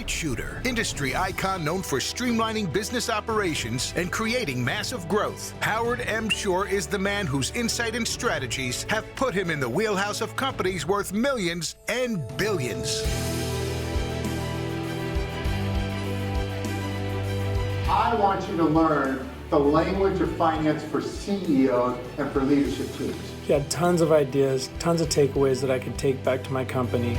straight shooter, industry icon known for streamlining business operations and creating massive growth. Howard M. Shore is the man whose insight and strategies have put him in the wheelhouse of companies worth millions and billions. I want you to learn the language of finance for CEOs and for leadership teams. He had tons of ideas, tons of takeaways that I could take back to my company.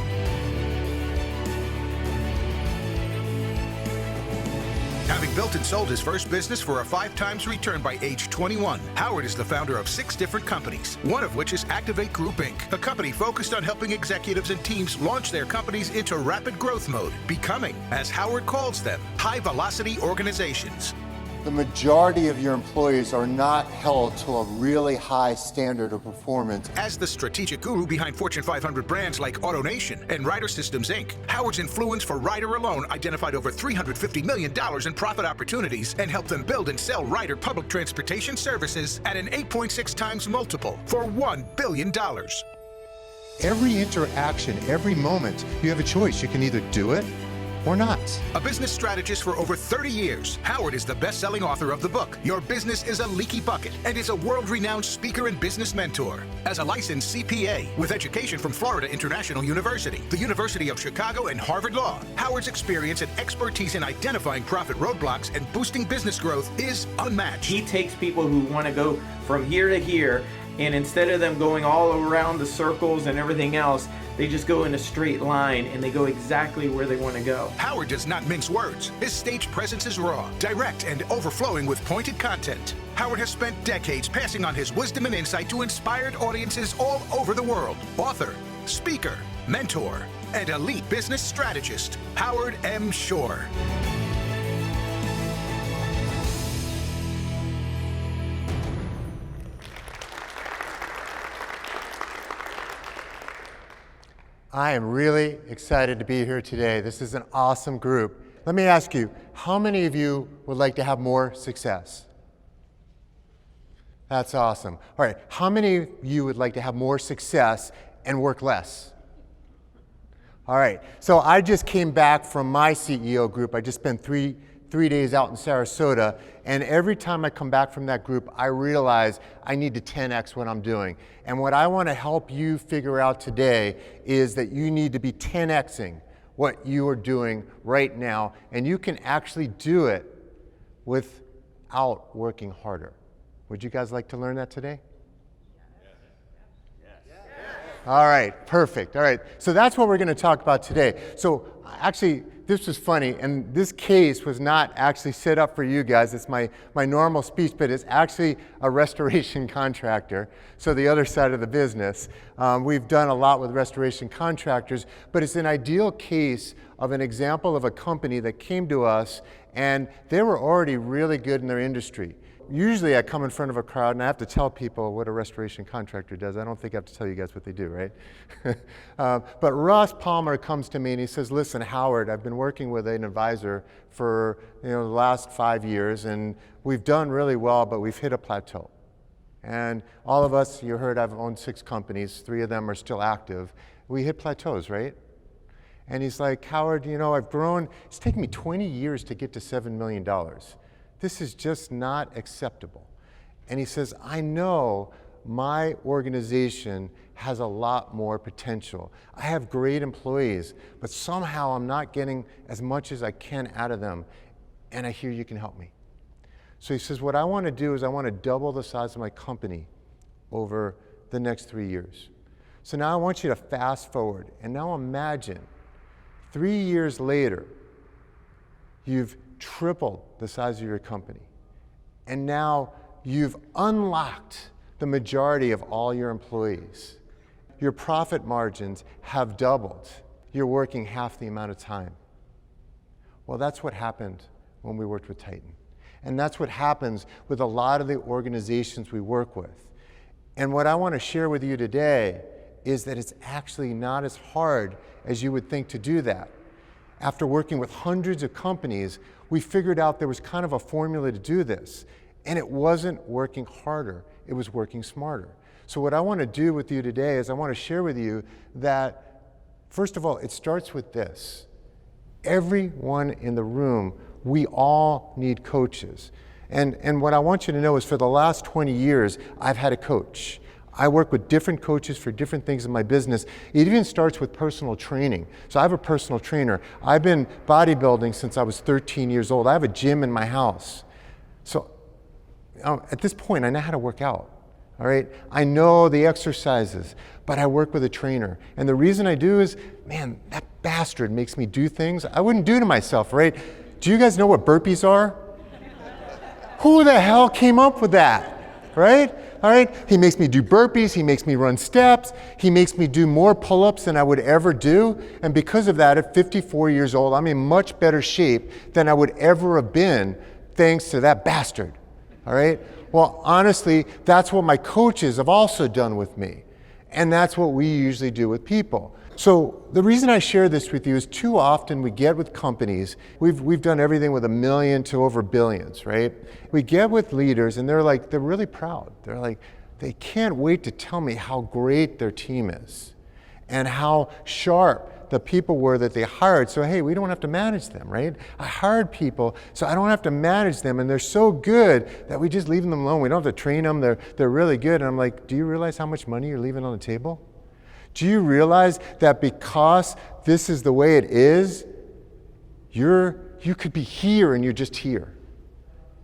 Having built and sold his first business for a 5x return by age 21, Howard is the founder of 6 different companies, one of which is Activate Group Inc., a company focused on helping executives and teams launch their companies into rapid growth mode, becoming, as Howard calls them, high-velocity organizations. The majority of your employees are not held to a really high standard of performance. As the strategic guru behind Fortune 500 brands like AutoNation and Ryder Systems, Inc., Howard's influence for Ryder alone identified over $350 million in profit opportunities and helped them build and sell Ryder public transportation services at an 8.6 times multiple for $1 billion. Every interaction, every moment, you have a choice. You can either do it or not. A business strategist for over 30 years, Howard is the best-selling author of the book, Your Business is a Leaky Bucket, and is a world-renowned speaker and business mentor. As a licensed CPA with education from Florida International University, the University of Chicago, and Harvard Law, Howard's experience and expertise in identifying profit roadblocks and boosting business growth is unmatched. He takes people who want to go from here to here, and instead of them going all around the circles and everything else, they just go in a straight line and they go exactly where they want to go. Howard does not mince words. His stage presence is raw, direct, and overflowing with pointed content. Howard has spent decades passing on his wisdom and insight to inspired audiences all over the world. Author, speaker, mentor, and elite business strategist, Howard M. Shore. I am really excited to be here today. This is an awesome group. Let me ask you, how many of you would like to have more success? That's awesome. All right, how many of you would like to have more success and work less? All right, so I just came back from my CEO group. I just spent three days out in Sarasota, and every time I come back from that group, I realize I need to 10x what I'm doing. And what I want to help you figure out today is that you need to be 10xing what you are doing right now, and you can actually do it without working harder. Would you guys like to learn that today? All right, perfect. All right, so that's what we're going to talk about today. So actually, this was funny, and this case was not actually set up for you guys. It's my normal speech, but it's actually a restoration contractor, so the other side of the business. We've done a lot with restoration contractors, but it's an ideal case of an example of a company that came to us, and they were already really good in their industry. Usually I come in front of a crowd and I have to tell people what a restoration contractor does. I don't think I have to tell you guys what they do, right? But Russ Palmer comes to me and he says, listen, Howard, I've been working with an advisor for the last 5 years, and we've done really well, but we've hit a plateau. And all of us, you heard I've owned 6 companies, 3 of them are still active. We hit plateaus, right? And he's like, Howard, I've grown, it's taken me 20 years to get to $7 million. This is just not acceptable. And he says, I know my organization has a lot more potential. I have great employees, but somehow I'm not getting as much as I can out of them, and I hear you can help me. So he says, what I want to do is I want to double the size of my company over the next 3 years. So now I want you to fast forward, and now imagine 3 years later, you've tripled the size of your company. And now you've unlocked the majority of all your employees. Your profit margins have doubled. You're working half the amount of time. Well, that's what happened when we worked with Titan. And that's what happens with a lot of the organizations we work with. And what I want to share with you today is that it's actually not as hard as you would think to do that. After working with hundreds of companies, we figured out there was kind of a formula to do this. And it wasn't working harder, it was working smarter. So what I want to do with you today is I want to share with you that, first of all, it starts with this. Everyone in the room, we all need coaches. And what I want you to know is for the last 20 years, I've had a coach. I work with different coaches for different things in my business. It even starts with personal training. So I have a personal trainer. I've been bodybuilding since I was 13 years old. I have a gym in my house. So at this point, I know how to work out. All right, I know the exercises, but I work with a trainer. And the reason I do is, man, that bastard makes me do things I wouldn't do to myself, right? Do you guys know what burpees are? Who the hell came up with that, right? All right, he makes me do burpees, he makes me run steps, he makes me do more pull-ups than I would ever do. And because of that, at 54 years old, I'm in much better shape than I would ever have been thanks to that bastard, all right? Well, honestly, that's what my coaches have also done with me. And that's what we usually do with people. So the reason I share this with you is too often we get with companies, we've done everything with 1 million to over billions, right? We get with leaders and they're really proud. They're like, they can't wait to tell me how great their team is and how sharp the people were that they hired. So, hey, we don't have to manage them, right? I hired people, so I don't have to manage them. And they're so good that we just leave them alone. We don't have to train them. They're really good. And I'm like, do you realize how much money you're leaving on the table? Do you realize that because this is the way it is, you could be here and you're just here?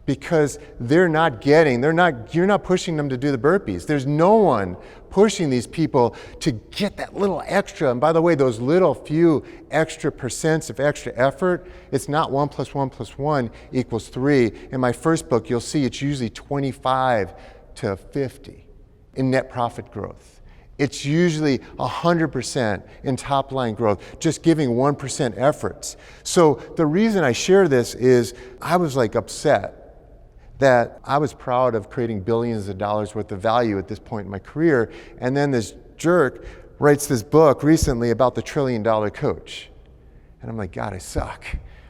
Because you're not pushing them to do the burpees. There's no one pushing these people to get that little extra. And by the way, those little few extra percents of extra effort, it's not 1 + 1 + 1 = 3. In my first book, you'll see it's usually 25 to 50 in net profit growth. It's usually 100% in top line growth, just giving 1% efforts. So the reason I share this is I was upset that I was proud of creating billions of dollars worth of value at this point in my career. And then this jerk writes this book recently about the $1 trillion coach. And I'm like, God, I suck,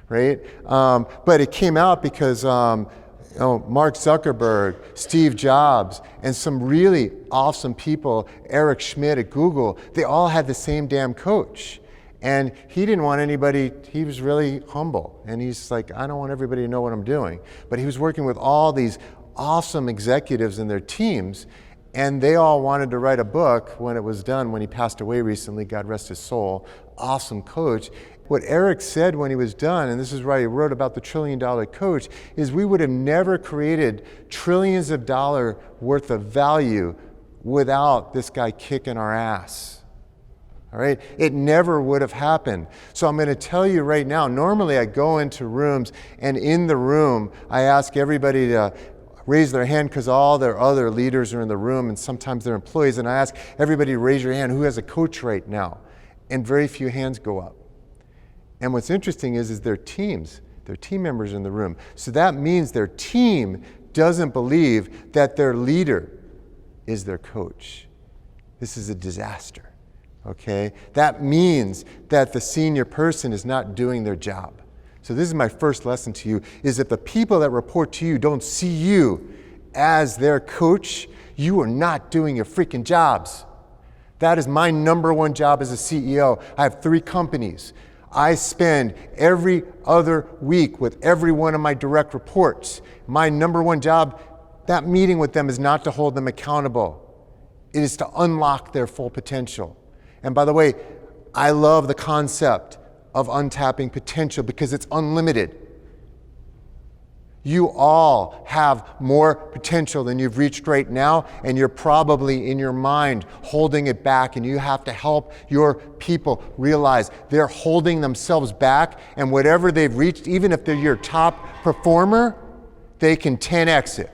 right? But it came out because Mark Zuckerberg, Steve Jobs, and some really awesome people, Eric Schmidt at Google, they all had the same damn coach. And he didn't want anybody, he was really humble. And he's like, I don't want everybody to know what I'm doing. But he was working with all these awesome executives and their teams, and they all wanted to write a book when it was done, when he passed away recently, God rest his soul, awesome coach. What Eric said when he was done, and this is why he wrote about the $1 trillion coach, is we would have never created trillions of dollars worth of value without this guy kicking our ass. All right, it never would have happened. So I'm going to tell you right now, normally I go into rooms and in the room, I ask everybody to raise their hand because all their other leaders are in the room and sometimes they're employees. And I ask everybody to raise your hand who has a coach right now. And very few hands go up. And what's interesting is their teams, their team members in the room. So that means their team doesn't believe that their leader is their coach. This is a disaster. Okay, that means that the senior person is not doing their job. So this is my first lesson to you, is that the people that report to you don't see you as their coach, you are not doing your freaking jobs. That is my number one job as a CEO. I have 3 companies. I spend every other week with every one of my direct reports. My number one job, that meeting with them is not to hold them accountable. It is to unlock their full potential. And by the way, I love the concept of untapping potential because it's unlimited. You all have more potential than you've reached right now, and you're probably in your mind holding it back, and you have to help your people realize they're holding themselves back, and whatever they've reached, even if they're your top performer, they can 10x it.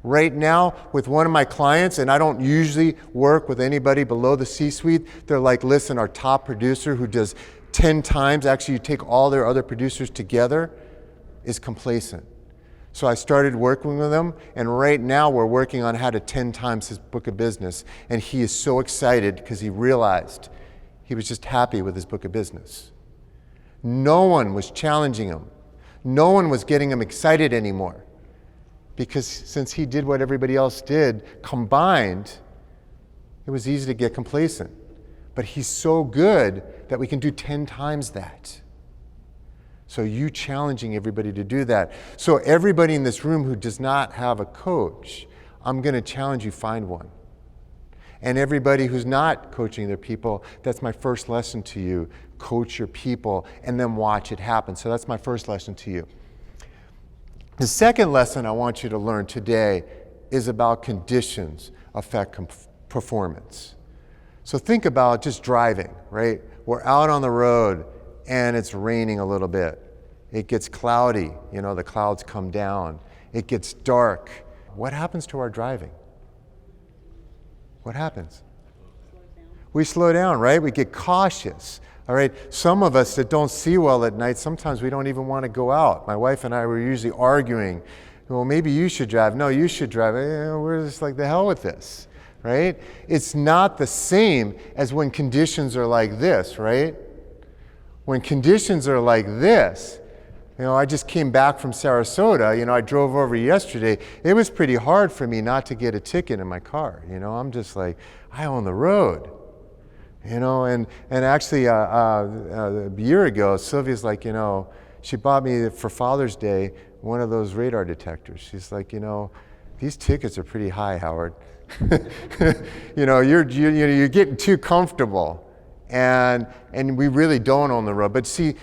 Right now, with one of my clients, and I don't usually work with anybody below the C-suite, they're like, listen, our top producer who does 10 times, actually you take all their other producers together, is complacent. So I started working with him, and right now we're working on how to 10 times his book of business. And he is so excited because he realized he was just happy with his book of business. No one was challenging him. No one was getting him excited anymore. Because since he did what everybody else did combined, it was easy to get complacent. But he's so good that we can do 10 times that. So you challenging everybody to do that. So everybody in this room who does not have a coach, I'm going to challenge you, find one. And everybody who's not coaching their people, that's my first lesson to you. Coach your people and then watch it happen. So that's my first lesson to you. The second lesson I want you to learn today is about conditions affect performance. So think about just driving, right? We're out on the road and it's raining a little bit. It gets cloudy, the clouds come down. It gets dark. What happens to our driving? What happens? We slow down, right? We get cautious. All right, some of us that don't see well at night, sometimes we don't even want to go out. My wife and I were usually arguing, well, maybe you should drive. No, you should drive. We're just like, the hell with this, right? It's not the same as when conditions are like this, right? When conditions are like this, I just came back from Sarasota. I drove over yesterday. It was pretty hard for me not to get a ticket in my car. I'm just like, I own the road. And actually a year ago, Sylvia's like, she bought me for Father's Day one of those radar detectors. She's like, these tickets are pretty high, Howard. You're getting too comfortable, and we really don't own the road. But see,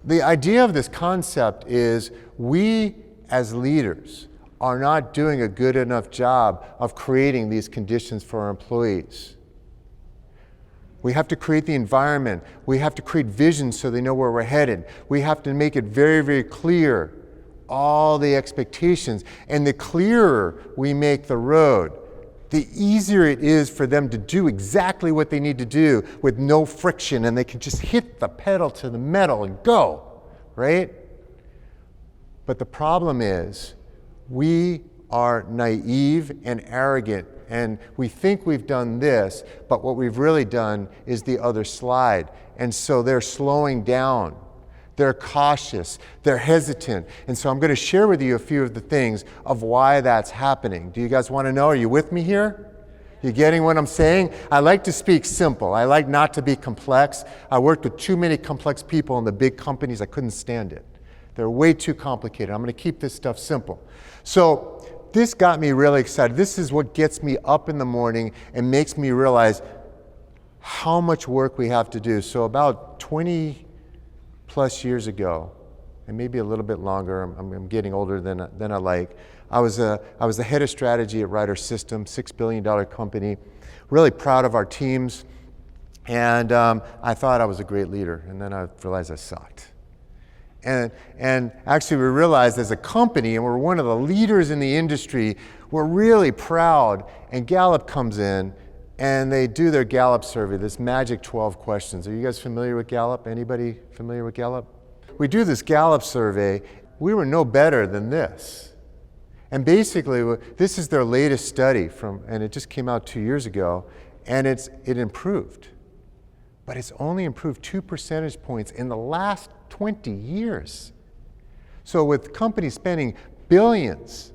the idea of this concept is we as leaders are not doing a good enough job of creating these conditions for our employees. We have to create the environment. We have to create vision so they know where we're headed. We have to make it very, very clear, all the expectations. And the clearer we make the road, the easier it is for them to do exactly what they need to do with no friction, and they can just hit the pedal to the metal and go, right? But the problem is we are naive and arrogant, and we think we've done this, but what we've really done is the other slide. And so they're slowing down. They're cautious, they're hesitant. And so I'm going to share with you a few of the things of why that's happening. Do you guys want to know? Are you with me here? You getting what I'm saying? I like to speak simple. I like not to be complex. I worked with too many complex people in the big companies. I couldn't stand it. They're way too complicated. I'm going to keep this stuff simple. So this got me really excited. This is what gets me up in the morning and makes me realize how much work we have to do. So about 20 plus years ago, and maybe a little bit longer, I'm getting older than I like, I was the head of strategy at Ryder Systems, $6 billion company, really proud of our teams, and I thought I was a great leader, and then I realized I sucked. And actually we realized as a company, and we're one of the leaders in the industry, we're really proud, and Gallup comes in, and they do their Gallup survey, this magic 12 questions. Are you guys familiar with Gallup? Anybody familiar with Gallup? We do this Gallup survey. We were no better than this. And basically, this is their latest study and it just came out 2 years ago, and it improved. But it's only improved 2 percentage points in the last 20 years. So with companies spending billions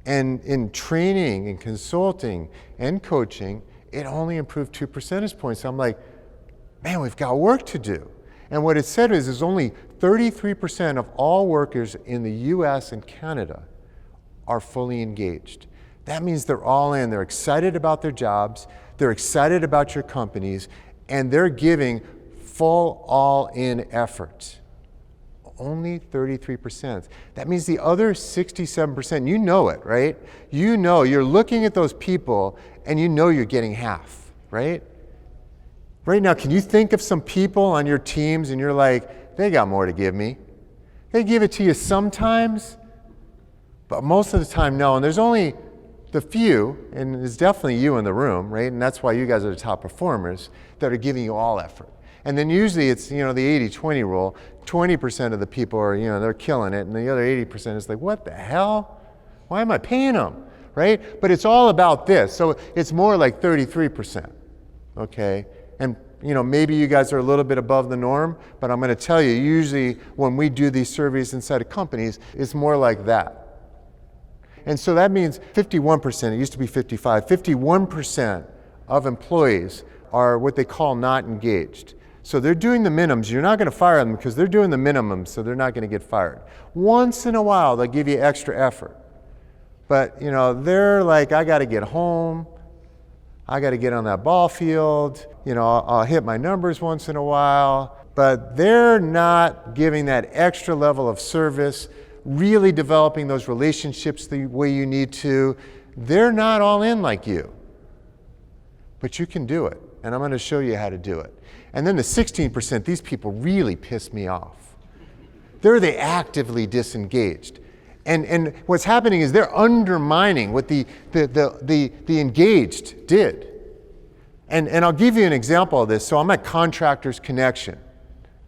and in training and consulting and coaching, it only improved 2 percentage points. So I'm like, man, we've got work to do. And what it said is only 33% of all workers in the US and Canada are fully engaged. That means they're all in. They're excited about their jobs. They're excited about your companies. And they're giving full all-in effort. Only 33%. That means the other 67%, you know it, right? You know, you're looking at those people and you know you're getting half, right? Right now, can you think of some people on your teams and you're like, they got more to give me? They give it to you sometimes, but most of the time, no. And there's only the few, and it's definitely you in the room, right? And that's why you guys are the top performers, that are giving you all effort. And then usually it's, the 80-20 rule. 20% of the people are, they're killing it, and the other 80% is like, what the hell? Why am I paying them, right? But it's all about this. So it's more like 33%, okay? And, maybe you guys are a little bit above the norm, but I'm going to tell you, usually when we do these surveys inside of companies, it's more like that. And so that means 51%, it used to be 55, 51% of employees are what they call not engaged. So they're doing the minimums. You're not going to fire them because they're doing the minimums, so they're not going to get fired. Once in a while, they'll give you extra effort. But, they're like, I got to get home. I got to get on that ball field. I'll hit my numbers once in a while. But they're not giving that extra level of service, really developing those relationships the way you need to. They're not all in like you. But you can do it. And I'm going to show you how to do it. And then the 16%, these people really piss me off. They're the actively disengaged. And what's happening is they're undermining what the engaged did. And I'll give you an example of this. So I'm at Contractors Connection,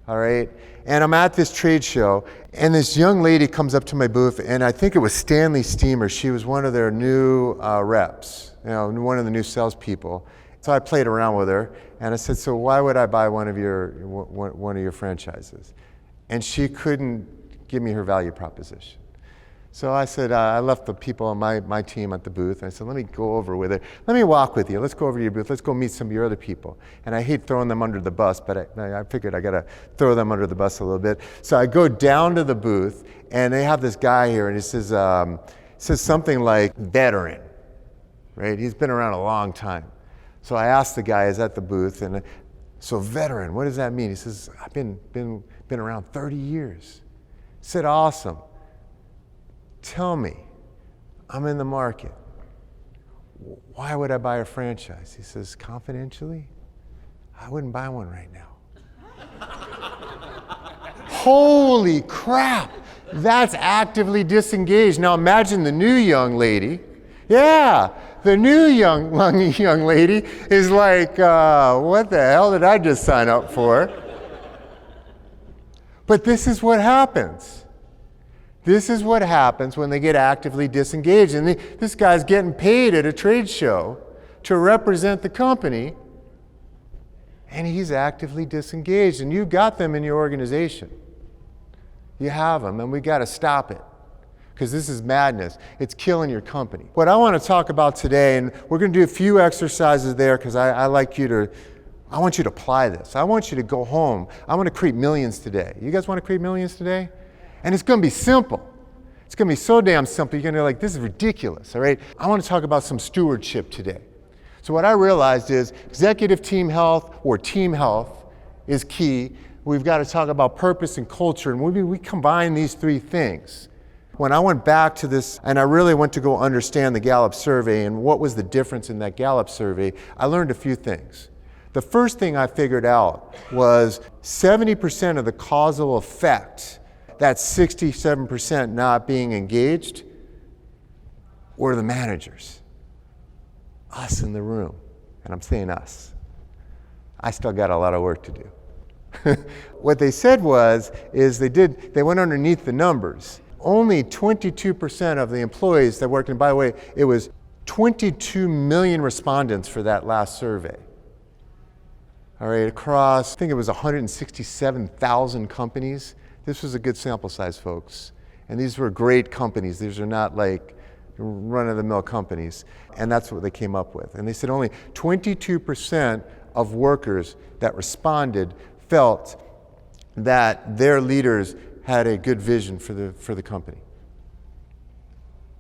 all right? And I'm at this trade show, and this young lady comes up to my booth, and I think it was Stanley Steamer. She was one of their new reps, one of the new salespeople. So I played around with her, and I said, so why would I buy one of your franchises? And she couldn't give me her value proposition. So I said, I left the people on my team at the booth, and I said, let me go over with her. Let me walk with you. Let's go over to your booth. Let's go meet some of your other people. And I hate throwing them under the bus, but I figured I got to throw them under the bus a little bit. So I go down to the booth, and they have this guy here, and he says something like veteran, right? He's been around a long time. So I asked the guy, is at the booth, and so veteran, what does that mean? He says, I've been around 30 years. I said, awesome. Tell me, I'm in the market. Why would I buy a franchise? He says, confidentially, I wouldn't buy one right now. Holy crap, that's actively disengaged. Now imagine the new young lady. Yeah, the new young lady is like, what the hell did I just sign up for? But this is what happens. This is what happens when they get actively disengaged. And this guy's getting paid at a trade show to represent the company, and he's actively disengaged. And you got them in your organization. You have them, and we got to stop it because this is madness. It's killing your company. What I want to talk about today, and we're going to do a few exercises there because I want you to apply this. I want you to go home. I want to create millions today. You guys want to create millions today? And it's going to be simple. It's going to be so damn simple. You're going to be like, this is ridiculous, all right? I want to talk about some stewardship today. So what I realized is executive team health or team health is key. We've got to talk about purpose and culture, and we combine these three things. When I went back to this, and I really went to go understand the Gallup survey and what was the difference in that Gallup survey, I learned a few things. The first thing I figured out was 70% of the causal effect, that's 67% not being engaged, were the managers. Us in the room. And I'm saying us. I still got a lot of work to do. What they said is they went underneath the numbers. Only 22% of the employees that worked, and by the way, it was 22 million respondents for that last survey. All right, across, I think it was 167,000 companies. This was a good sample size, folks. And these were great companies. These are not like run-of-the-mill companies. And that's what they came up with. And they said only 22% of workers that responded felt that their leaders had a good vision for the company.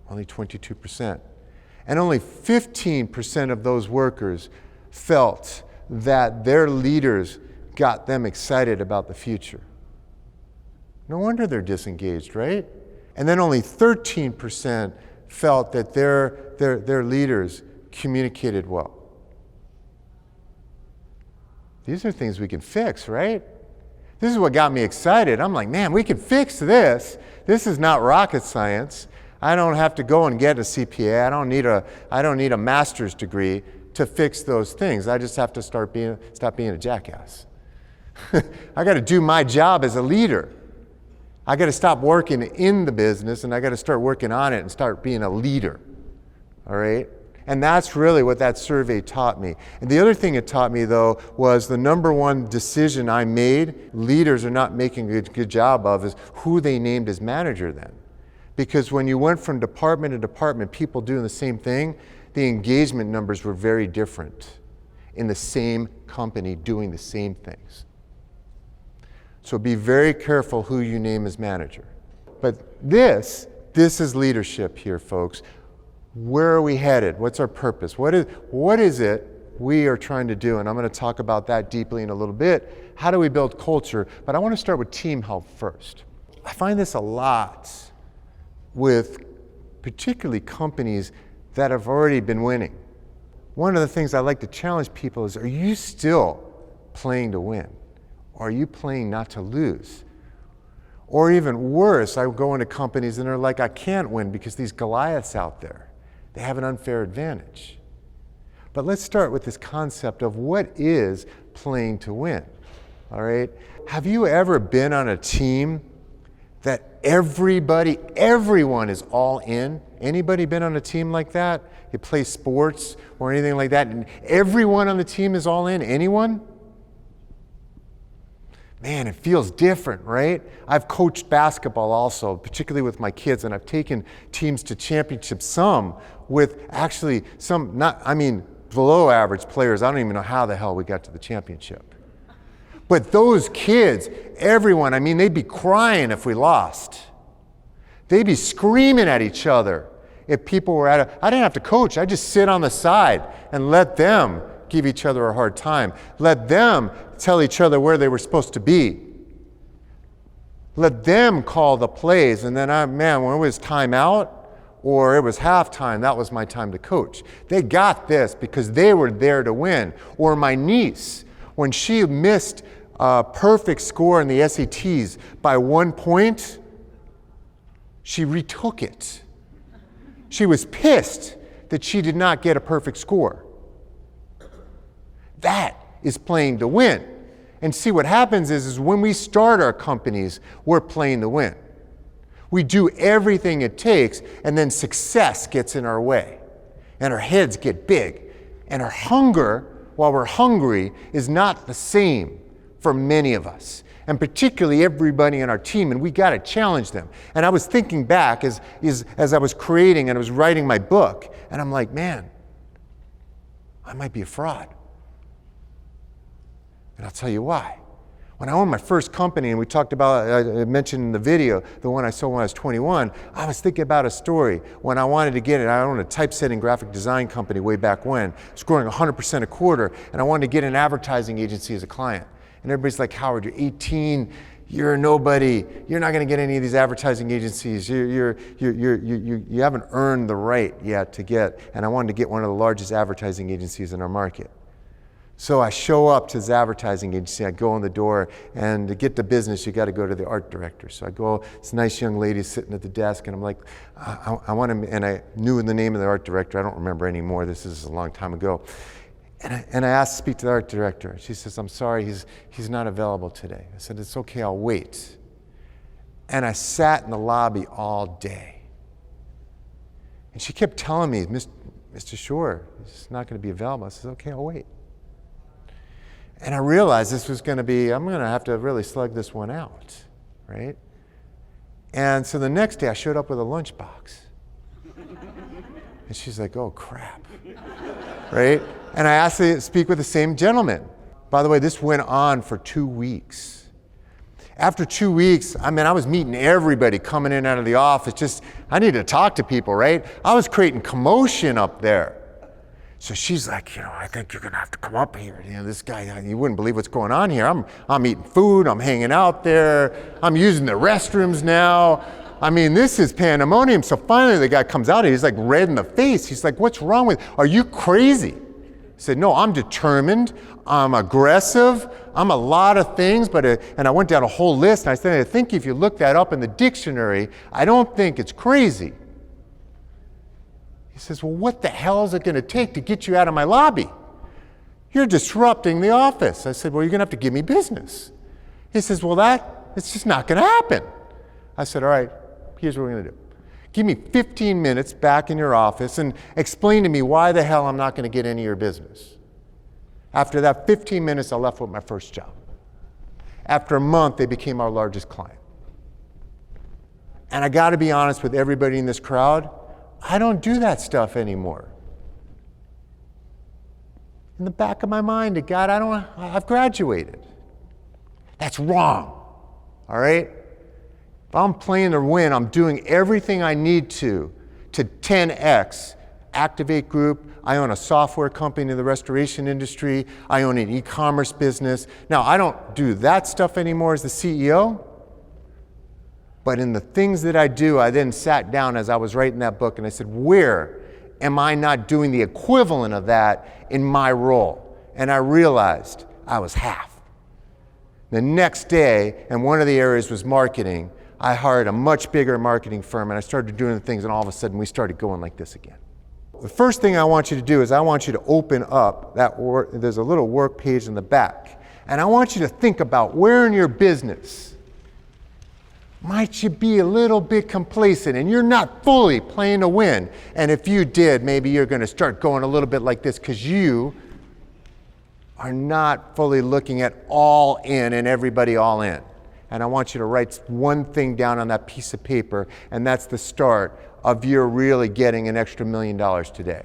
Only 22%. And only 15% of those workers felt that their leaders got them excited about the future. No wonder they're disengaged, right? And then only 13% felt that their leaders communicated well. These are things we can fix, right? This is what got me excited. I'm like, man, we can fix this. This is not rocket science. I don't have to go and get a CPA. I don't need a master's degree to fix those things. I just have to stop being a jackass. I got to do my job as a leader. I got to stop working in the business, and I got to start working on it and start being a leader. All right? And that's really what that survey taught me. And the other thing it taught me, though, was the number one decision I made, leaders are not making a good job of, is who they named as manager then. Because when you went from department to department, people doing the same thing, the engagement numbers were very different in the same company doing the same things. So be very careful who you name as manager. But this is leadership here, folks. Where are we headed? What's our purpose? What is it we are trying to do? And I'm going to talk about that deeply in a little bit. How do we build culture? But I want to start with team health first. I find this a lot with particularly companies that have already been winning. One of the things I like to challenge people is, are you still playing to win? Or are you playing not to lose? Or even worse, I go into companies and they're like, I can't win because these Goliaths out there, they have an unfair advantage. But let's start with this concept of what is playing to win, all right? Have you ever been on a team that everyone is all in? Anybody been on a team like that? You play sports or anything like that, and everyone on the team is all in? Anyone? Man, it feels different, right? I've coached basketball also, particularly with my kids, and I've taken teams to championships, some with actually below average players. I don't even know how the hell we got to the championship. But those kids, everyone, they'd be crying if we lost. They'd be screaming at each other if people were I didn't have to coach. I just sit on the side and let them give each other a hard time. Let them tell each other where they were supposed to be. Let them call the plays, and then when it was time out or it was halftime, that was my time to coach. They got this because they were there to win. Or my niece, when she missed a perfect score in the SATs by 1 point, she retook it. She was pissed that she did not get a perfect score. That is playing to win. And see, what happens is when we start our companies, we're playing to win. We do everything it takes, and then success gets in our way. And our heads get big. And our hunger, while we're hungry, is not the same for many of us. And particularly everybody on our team, and we got to challenge them. And I was thinking back as I was creating and I was writing my book, and I'm like, man, I might be a fraud. And I'll tell you why. When I owned my first company, and we talked about, I mentioned in the video, the one I sold when I was 21, I was thinking about a story when I wanted to get it. I owned a typesetting graphic design company way back when, scoring 100% a quarter, and I wanted to get an advertising agency as a client. And everybody's like, Howard, you're 18, you're a nobody, you're not going to get any of these advertising agencies, you haven't earned the right yet to get, and I wanted to get one of the largest advertising agencies in our market. So I show up to this advertising agency, I go in the door, and to get the business, you got to go to the art director. So I go, this nice young lady sitting at the desk, and I'm like, I want to, and I knew the name of the art director, I don't remember anymore, this is a long time ago. And I asked to speak to the art director. She says, I'm sorry, he's not available today. I said, it's okay, I'll wait. And I sat in the lobby all day. And she kept telling me, Mr. Shore, he's not going to be available. I said, okay, I'll wait. And I realized this was going to be, I'm going to have to really slug this one out, right? And so the next day I showed up with a lunchbox. And she's like, oh crap, right? And I asked to speak with the same gentleman. By the way, this went on for 2 weeks. After 2 weeks, I was meeting everybody coming in and out of the office. I needed to talk to people, right? I was creating commotion up there. So she's like, I think you're going to have to come up here. This guy, you wouldn't believe what's going on here. I'm eating food, I'm hanging out there, I'm using the restrooms now. This is pandemonium. So finally the guy comes out, he's like red in the face. He's like, what's wrong with you? Are you crazy? I said, no, I'm determined, I'm aggressive, I'm a lot of things, and I went down a whole list, and I said, I think if you look that up in the dictionary, I don't think it's crazy. He says, well, what the hell is it going to take to get you out of my lobby? You're disrupting the office. I said, well, you're going to have to give me business. He says, well, it's just not going to happen. I said, all right, here's what we're going to do. Give me 15 minutes back in your office and explain to me why the hell I'm not going to get any of your business. After that 15 minutes, I left with my first job. After a month, they became our largest client. And I got to be honest with everybody in this crowd, I don't do that stuff anymore. In the back of my mind, God, I've graduated. That's wrong. all right? If I'm playing to win, I'm doing everything I need to 10x. Activate Group, I own a software company in the restoration industry, I own an e-commerce business. Now, I don't do that stuff anymore as the CEO, but in the things that I do, I then sat down as I was writing that book and I said, where am I not doing the equivalent of that in my role? And I realized I was half. The next day, and one of the areas was marketing, I hired a much bigger marketing firm and I started doing the things and all of a sudden we started going like this again. The first thing I want you to do is I want you to open up that there's a little work page in the back. And I want you to think about where in your business might you be a little bit complacent and you're not fully playing to win. And if you did, maybe you're going to start going a little bit like this because you are not fully looking at all in and everybody all in. And I want you to write one thing down on that piece of paper, and that's the start of you really getting an extra $1 million today.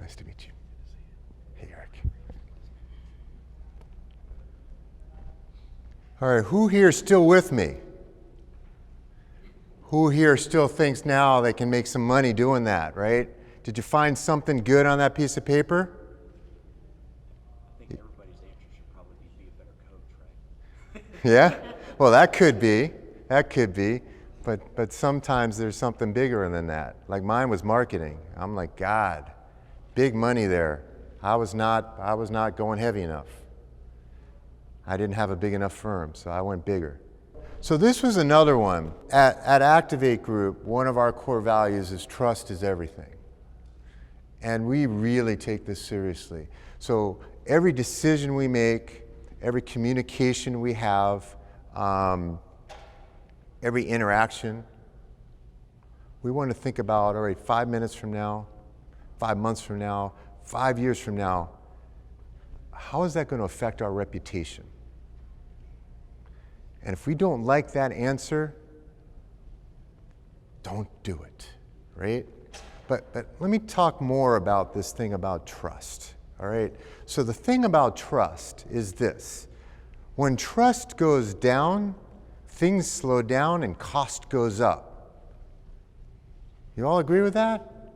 Nice to meet you. Hey, Eric. All right, who here is still with me? Who here still thinks now they can make some money doing that, right? Did you find something good on that piece of paper? I think everybody's answer should probably be a better coach, right? Yeah? Well, that could be. That could be. But sometimes there's something bigger than that. Like mine was marketing. I'm like, God, big money there. I was not going heavy enough. I didn't have a big enough firm, so I went bigger. So this was another one. At Activate Group, one of our core values is trust is everything. And we really take this seriously. So every decision we make, every communication we have, every interaction, we want to think about, all right, 5 minutes from now, 5 months from now, 5 years from now, how is that going to affect our reputation? And if we don't like that answer, don't do it, right? But let me talk more about this thing about trust, all right? So the thing about trust is this. When trust goes down, things slow down and cost goes up. You all agree with that?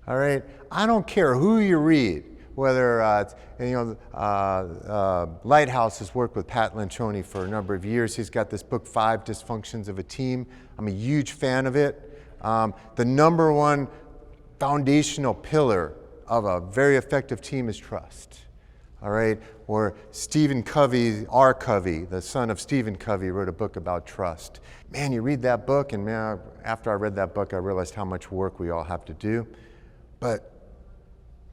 All right? I don't care who you read, whether, Lighthouse has worked with Pat Lencioni for a number of years. He's got this book, 5 Dysfunctions of a Team. I'm a huge fan of it. The number one foundational pillar of a very effective team is trust. All right? Or Stephen Covey, R. Covey, the son of Stephen Covey, wrote a book about trust. Man, you read that book, and man, after I read that book, I realized how much work we all have to do. But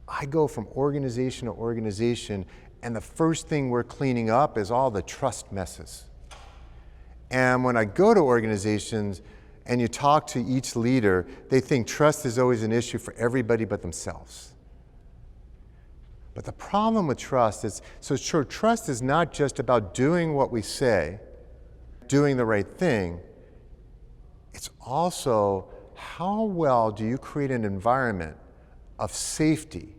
I go from organization to organization, and the first thing we're cleaning up is all the trust messes. And when I go to organizations and you talk to each leader, they think trust is always an issue for everybody but themselves. But the problem with trust is, trust is not just about doing what we say, doing the right thing. It's also how well do you create an environment of safety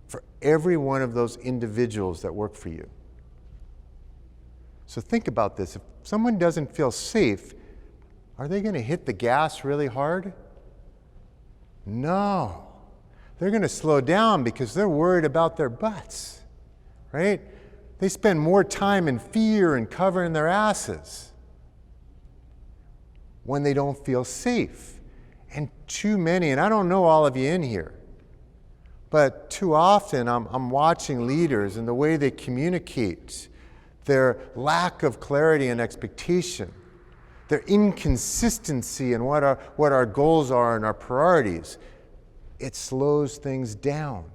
for every one of those individuals that work for you. So think about this. If someone doesn't feel safe, are they going to hit the gas really hard? No. They're going to slow down because they're worried about their butts, right? They spend more time in fear and covering their asses when they don't feel safe. And too many, and I don't know all of you in here, but too often I'm watching leaders and the way they communicate, their lack of clarity and expectation, their inconsistency in what our goals are and our priorities. It slows things down.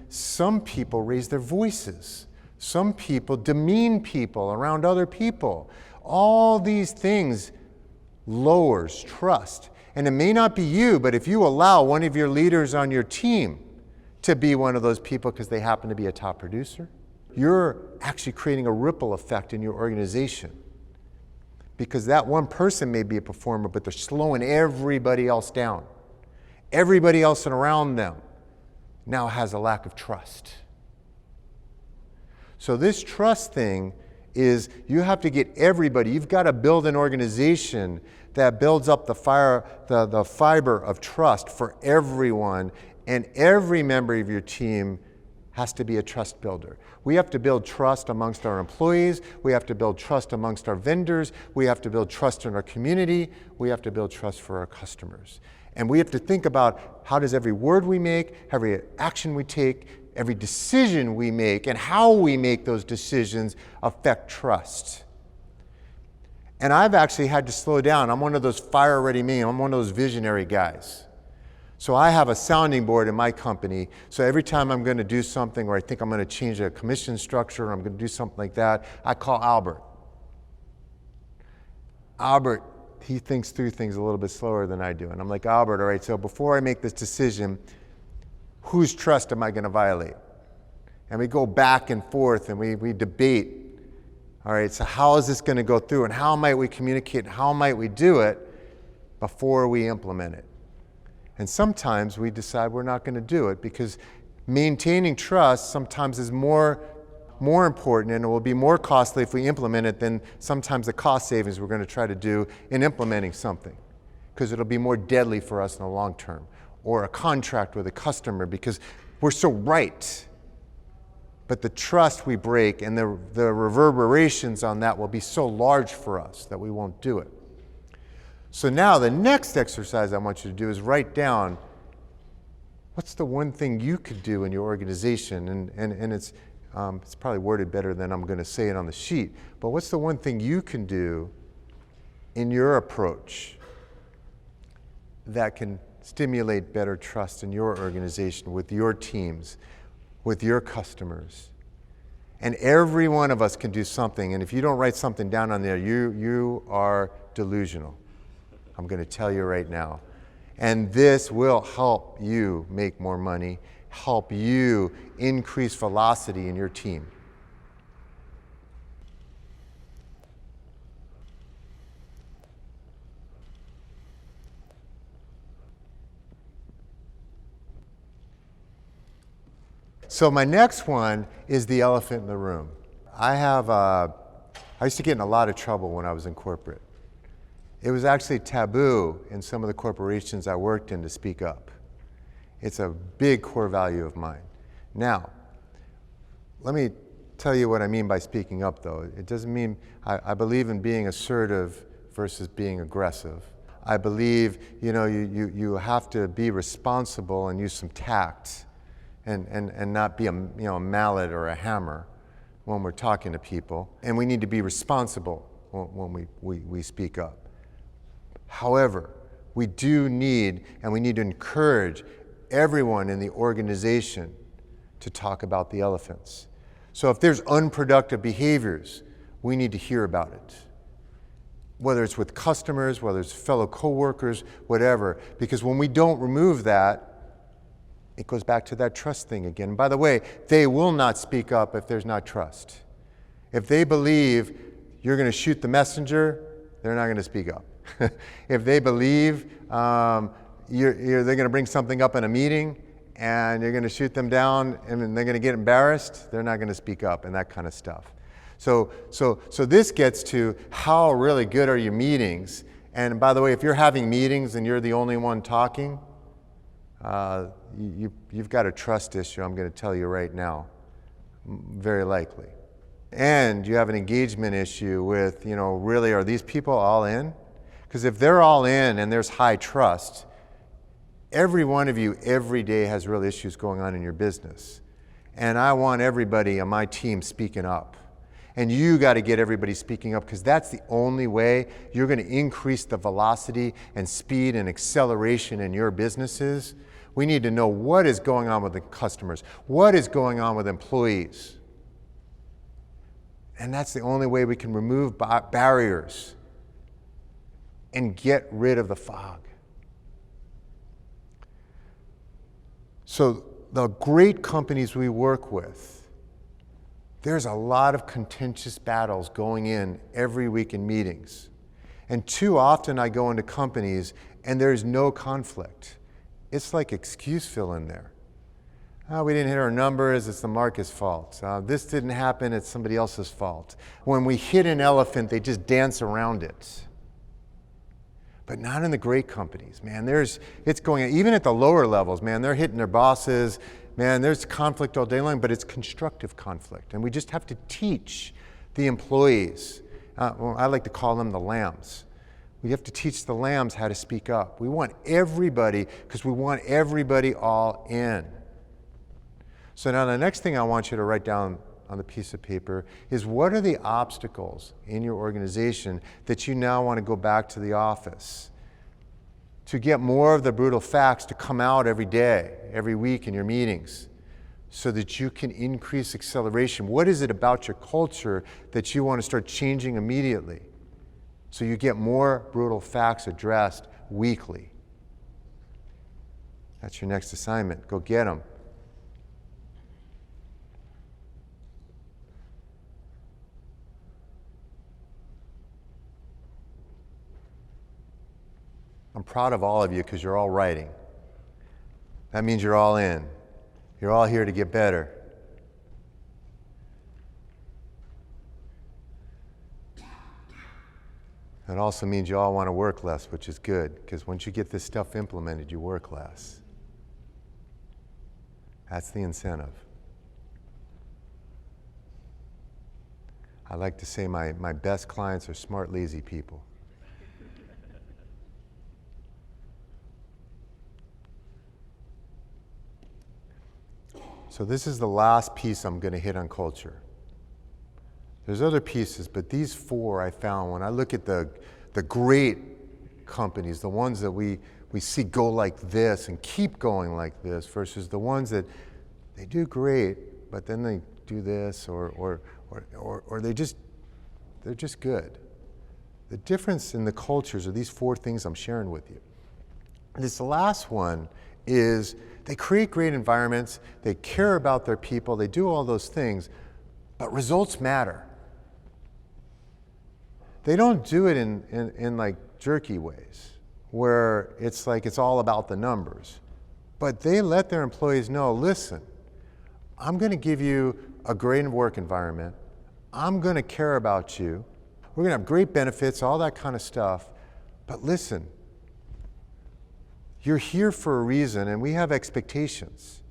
Some people raise their voices. Some people demean people around other people. All these things lowers trust. And it may not be you, but if you allow one of your leaders on your team to be one of those people because they happen to be a top producer, you're actually creating a ripple effect in your organization. Because that one person may be a performer, but they're slowing everybody else down. Everybody else around them now has a lack of trust. So this trust thing is you have to get everybody, you've got to build an organization that builds up the fiber of trust for everyone, and every member of your team has to be a trust builder. We have to build trust amongst our employees, we have to build trust amongst our vendors, we have to build trust in our community, we have to build trust for our customers. And we have to think about how does every word we make, every action we take, every decision we make, and how we make those decisions affect trust. And I've actually had to slow down. I'm one of those fire-ready men. I'm one of those visionary guys. So I have a sounding board in my company. So every time I'm going to do something, or I think I'm going to change a commission structure, or I'm going to do something like that, I call Albert. Albert, he thinks through things a little bit slower than I do. And I'm like, Albert, all right, so before I make this decision, whose trust am I going to violate? And we go back and forth and we debate. All right, so how is this going to go through, and how might we communicate, how might we do it before we implement it? And sometimes we decide we're not going to do it because maintaining trust sometimes is more important, and it will be more costly if we implement it than sometimes the cost savings we're going to try to do in implementing something, because it'll be more deadly for us in the long term, or a contract with a customer because we're so right. But the trust we break and the reverberations on that will be so large for us that we won't do it. So now the next exercise I want you to do is write down what's the one thing you could do in your organization, and it's probably worded better than I'm going to say it on the sheet, but what's the one thing you can do in your approach that can stimulate better trust in your organization, with your teams, with your customers. And every one of us can do something, and if you don't write something down on there, you are delusional. I'm going to tell you right now. And this will help you make more money, help you increase velocity in your team. So my next one is the elephant in the room. I used to get in a lot of trouble when I was in corporate. It was actually taboo in some of the corporations I worked in to speak up. It's a big core value of mine. Now, let me tell you what I mean by speaking up, though. It doesn't mean, I believe in being assertive versus being aggressive. I believe, you have to be responsible and use some tact and not be a mallet or a hammer when we're talking to people. And we need to be responsible when we speak up. However, we do need, and we need to encourage everyone in the organization to talk about the elephants. So if there's unproductive behaviors, we need to hear about it. Whether it's with customers, whether it's fellow coworkers, whatever. Because when we don't remove that, it goes back to that trust thing again. And by the way, they will not speak up if there's not trust. If they believe you're going to shoot the messenger, they're not going to speak up. If they believe they're going to bring something up in a meeting and you're going to shoot them down and they're going to get embarrassed, they're not going to speak up, and that kind of stuff. So this gets to how really good are your meetings. And by the way, if you're having meetings and you're the only one talking, you've got a trust issue, I'm going to tell you right now, very likely. And you have an engagement issue with, really, are these people all in? Because if they're all in and there's high trust, every one of you every day has real issues going on in your business. And I want everybody on my team speaking up. And you got to get everybody speaking up, because that's the only way you're going to increase the velocity and speed and acceleration in your businesses. We need to know what is going on with the customers, what is going on with employees. And that's the only way we can remove barriers and get rid of the fog. So the great companies we work with, there's a lot of contentious battles going in every week in meetings. And too often I go into companies and there's no conflict. It's like excuse fill in there. We didn't hit our numbers, it's the market's fault. This didn't happen, it's somebody else's fault. When we hit an elephant, they just dance around it. But not in the great companies, man. It's going, even at the lower levels, man, they're hitting their bosses. Man, there's conflict all day long, but it's constructive conflict. And we just have to teach the employees. I like to call them the lambs. We have to teach the lambs how to speak up. We want everybody, because we want everybody all in. So now the next thing I want you to write down on the piece of paper is, what are the obstacles in your organization that you now want to go back to the office to get more of the brutal facts to come out every day, every week in your meetings, so that you can increase acceleration? What is it about your culture that you want to start changing immediately so you get more brutal facts addressed weekly? That's your next assignment. Go get them. I'm proud of all of you because you're all writing. That means you're all in. You're all here to get better. That also means you all want to work less, which is good, because once you get this stuff implemented, you work less. That's the incentive. I like to say my best clients are smart, lazy people. So this is the last piece I'm going to hit on culture. There's other pieces, but these four I found when I look at the great companies, the ones that we see go like this and keep going like this, versus the ones that they do great, but then they do this or they're just good. The difference in the cultures are these four things I'm sharing with you. This last one is, they create great environments, they care about their people, they do all those things, but results matter. They don't do it in like jerky ways, where it's like it's all about the numbers. But they let their employees know, listen, I'm going to give you a great work environment, I'm going to care about you, we're going to have great benefits, all that kind of stuff, but listen, you're here for a reason, and we have expectations.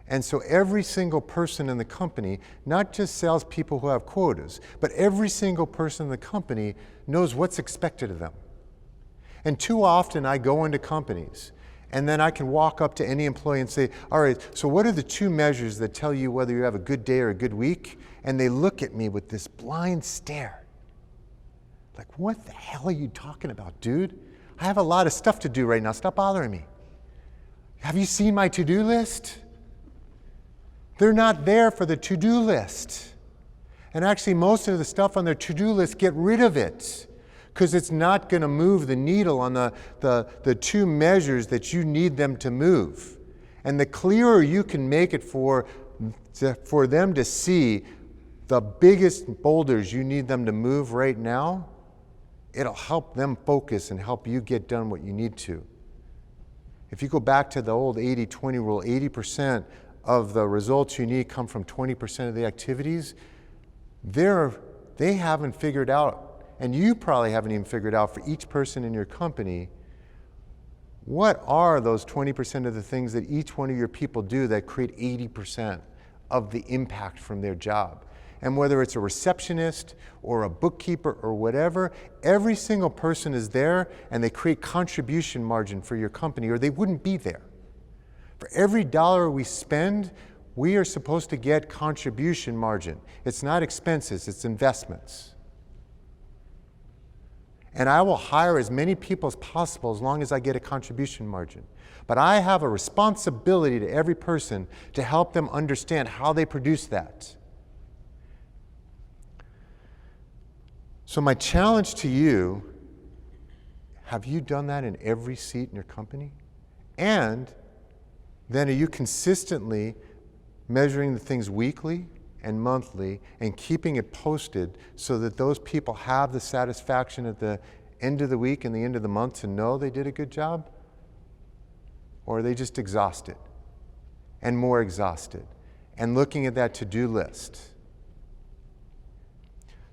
And so every single person in the company, not just salespeople who have quotas, but every single person in the company knows what's expected of them. And too often I go into companies, and then I can walk up to any employee and say, all right, so what are the two measures that tell you whether you have a good day or a good week? And they look at me with this blind stare. Like, what the hell are you talking about, dude? I have a lot of stuff to do right now. Stop bothering me. Have you seen my to-do list? They're not there for the to-do list. And actually, most of the stuff on their to-do list, get rid of it, because it's not going to move the needle on the two measures that you need them to move. And the clearer you can make it for them to see the biggest boulders you need them to move right now, it'll help them focus and help you get done what you need to. If you go back to the old 80-20 rule, 80% of the results you need come from 20% of the activities, they haven't figured out, and you probably haven't even figured out for each person in your company, what are those 20% of the things that each one of your people do that create 80% of the impact from their job? And whether it's a receptionist or a bookkeeper or whatever, every single person is there, and they create contribution margin for your company, or they wouldn't be there. For every dollar we spend, we are supposed to get contribution margin. It's not expenses, it's investments. And I will hire as many people as possible as long as I get a contribution margin. But I have a responsibility to every person to help them understand how they produce that. So my challenge to you, have you done that in every seat in your company? And then are you consistently measuring the things weekly and monthly and keeping it posted so that those people have the satisfaction at the end of the week and the end of the month to know they did a good job? Or are they just exhausted? and more exhausted, and looking at that to-do list.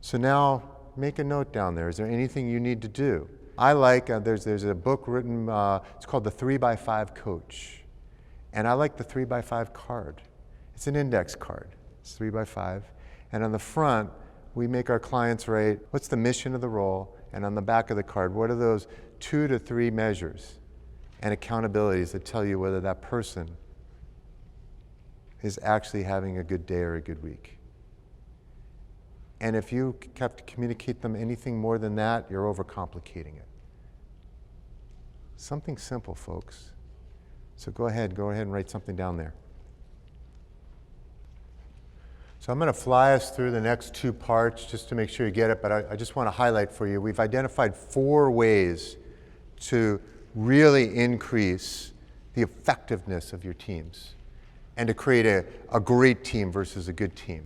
So now, make a note down there. Is there anything you need to do? I like, there's a book written, it's called The 3x5 Coach. And I like the 3x5 card. It's an index card. It's 3x5. And on the front, we make our clients write, what's the mission of the role? And on the back of the card, what are those 2 to 3 measures and accountabilities that tell you whether that person is actually having a good day or a good week? And if you have to communicate them anything more than that, you're overcomplicating it. Something simple, folks. So go ahead and write something down there. So I'm going to fly us through the next 2 parts just to make sure you get it, but I just want to highlight for you, we've identified 4 ways to really increase the effectiveness of your teams and to create a great team versus a good team.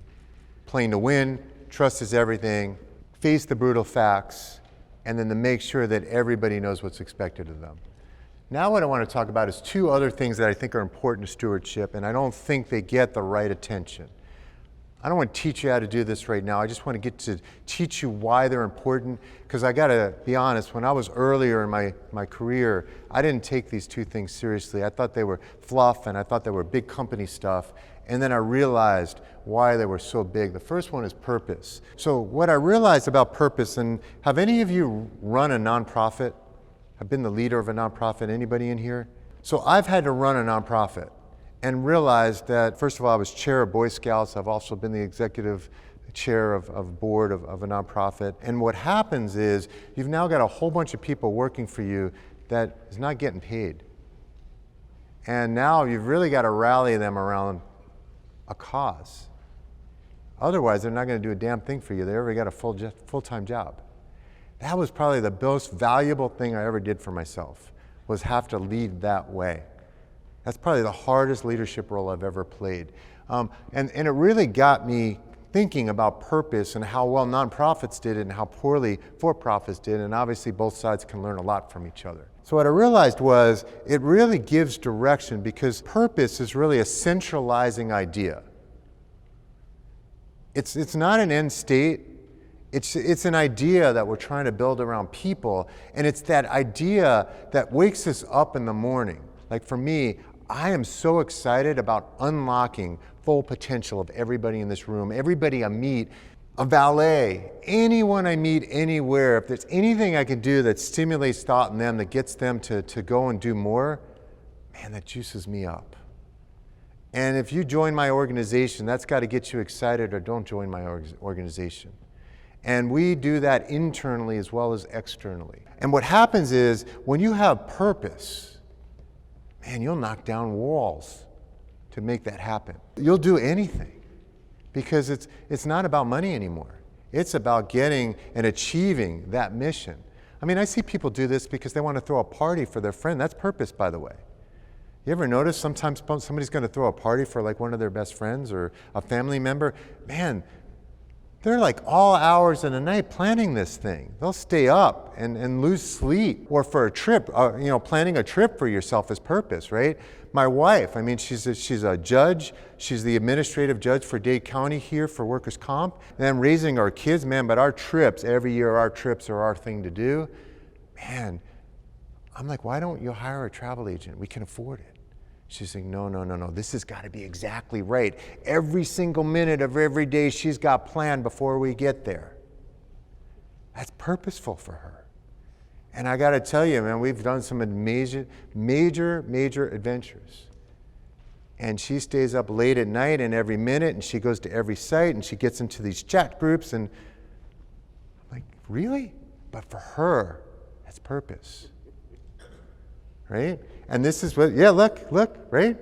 Playing to win, trust is everything, face the brutal facts, and then to make sure that everybody knows what's expected of them. Now what I want to talk about is 2 other things that I think are important to stewardship, and I don't think they get the right attention. I don't want to teach you how to do this right now. I just want to get to teach you why they're important, because I got to be honest, when I was earlier in my career, I didn't take these 2 things seriously. I thought they were fluff, and I thought they were big company stuff, and then I realized why they were so big. The first one is purpose. So what I realized about purpose, and have any of you run a nonprofit? Have been the leader of a nonprofit? Anybody in here? So I've had to run a nonprofit and realized that, first of all, I was chair of Boy Scouts. I've also been the executive chair of board of a nonprofit. And what happens is you've now got a whole bunch of people working for you that is not getting paid. And now you've really got to rally them around a cause. Otherwise, they're not going to do a damn thing for you. They already got a full-time job. That was probably the most valuable thing I ever did for myself, was have to lead that way. That's probably the hardest leadership role I've ever played. And it really got me thinking about purpose and how well nonprofits did it and how poorly for-profits did, and obviously both sides can learn a lot from each other. So what I realized was it really gives direction, because purpose is really a centralizing idea. It's not an end state. It's an idea that we're trying to build around people, and it's that idea that wakes us up in the morning. Like for me, I am so excited about unlocking full potential of everybody in this room, everybody I meet, a valet, anyone I meet anywhere. If there's anything I can do that stimulates thought in them, that gets them to go and do more, man, that juices me up. And if you join my organization, that's got to get you excited, or don't join my organization. And we do that internally as well as externally. And what happens is, when you have purpose, man, you'll knock down walls to make that happen. You'll do anything, because it's not about money anymore. It's about getting and achieving that mission. I mean, I see people do this because they want to throw a party for their friend. That's purpose, by the way. You ever notice sometimes somebody's going to throw a party for like one of their best friends or a family member? Man, they're like all hours in the night planning this thing. They'll stay up and lose sleep. Or for a trip, planning a trip for yourself is purpose, right? My wife, I mean, she's a judge. She's the administrative judge for Dade County here for workers' comp. And I'm raising our kids, man, but our trips, every year our trips are our thing to do. Man, I'm like, why don't you hire a travel agent? We can afford it. She's saying, no, this has got to be exactly right. Every single minute of every day she's got planned before we get there. That's purposeful for her. And I got to tell you, man, we've done some major adventures. And she stays up late at night and every minute, and she goes to every site, and she gets into these chat groups, and I'm like, really? But for her, that's purpose. Right? And this is what, yeah, look, right?